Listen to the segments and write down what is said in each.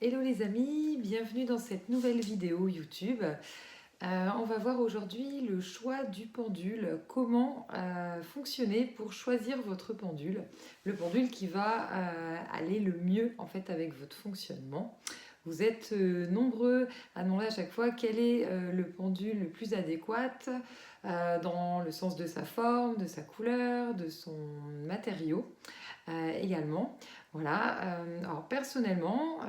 Hello les amis, bienvenue dans cette nouvelle vidéo YouTube. On va voir aujourd'hui le choix du pendule, comment fonctionner pour choisir votre pendule, le pendule qui va aller le mieux en fait avec votre fonctionnement. Vous êtes nombreux à demander à chaque fois quel est le pendule le plus adéquat dans le sens de sa forme, de sa couleur, de son matériau également. Voilà. Alors personnellement,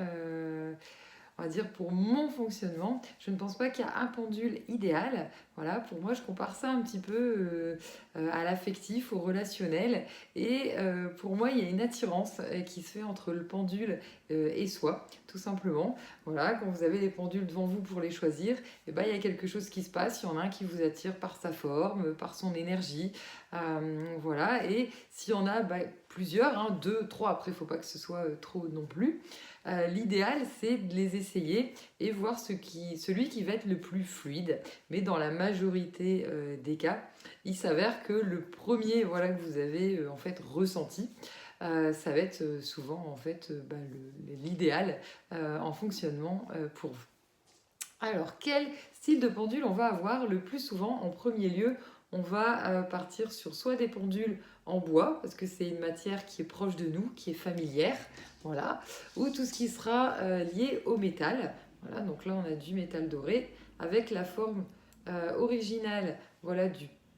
on va dire pour mon fonctionnement, je ne pense pas qu'il y a un pendule idéal. Voilà, pour moi, je compare ça un petit peu à l'affectif, au relationnel. Et pour moi, il y a une attirance qui se fait entre le pendule et soi, tout simplement. Voilà, quand vous avez les pendules devant vous pour les choisir, et ben, il y a quelque chose qui se passe. Il y en a un qui vous attire par sa forme, par son énergie. Voilà, et s'il y en a plusieurs, hein, deux, trois, après, il ne faut pas que ce soit trop non plus. L'idéal, c'est de les essayer et voir celui qui va être le plus fluide. Mais dans la majorité des cas, il s'avère que le premier voilà, que vous avez en fait ressenti, ça va être souvent en fait l'idéal en fonctionnement pour vous. Alors, quel style de pendule on va avoir le plus souvent? En premier lieu, on va partir sur soit des pendules en bois, parce que c'est une matière qui est proche de nous, qui est familière, voilà, ou tout ce qui sera lié au métal. Voilà, donc là, on a du métal doré avec la forme originale, voilà,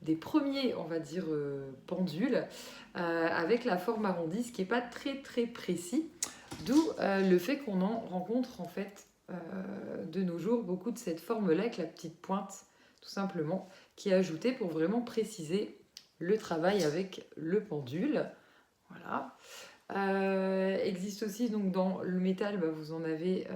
des premiers, on va dire, pendules, avec la forme arrondie, ce qui n'est pas très très précis, d'où le fait qu'on en rencontre en fait de nos jours beaucoup de cette forme-là avec la petite pointe, tout simplement, qui est ajoutée pour vraiment préciser le travail avec le pendule. Voilà. Existe aussi donc dans le métal, vous en avez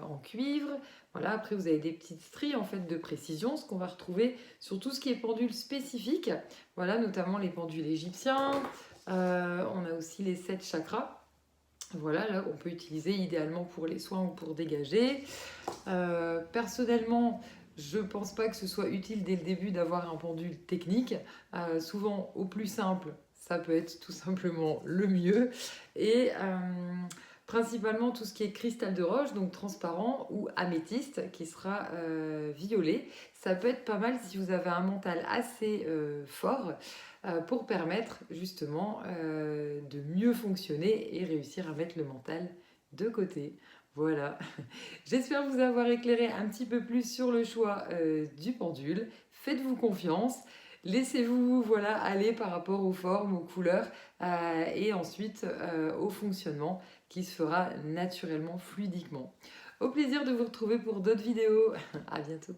en cuivre. Voilà. Après, vous avez des petites stries en fait de précision, ce qu'on va retrouver sur tout ce qui est pendule spécifique. Voilà, notamment les pendules égyptiens. On a aussi les 7 chakras. Voilà, là, on peut utiliser idéalement pour les soins ou pour dégager. Personnellement, je ne pense pas que ce soit utile dès le début d'avoir un pendule technique. Souvent, au plus simple, ça peut être tout simplement le mieux. Et principalement tout ce qui est cristal de roche, donc transparent, ou améthyste, qui sera violet. Ça peut être pas mal si vous avez un mental assez fort pour permettre justement de mieux fonctionner et réussir à mettre le mental de côté. Voilà. J'espère vous avoir éclairé un petit peu plus sur le choix du pendule. Faites-vous confiance. Laissez-vous voilà, aller par rapport aux formes, aux couleurs et ensuite au fonctionnement qui se fera naturellement, fluidiquement. Au plaisir de vous retrouver pour d'autres vidéos. À bientôt.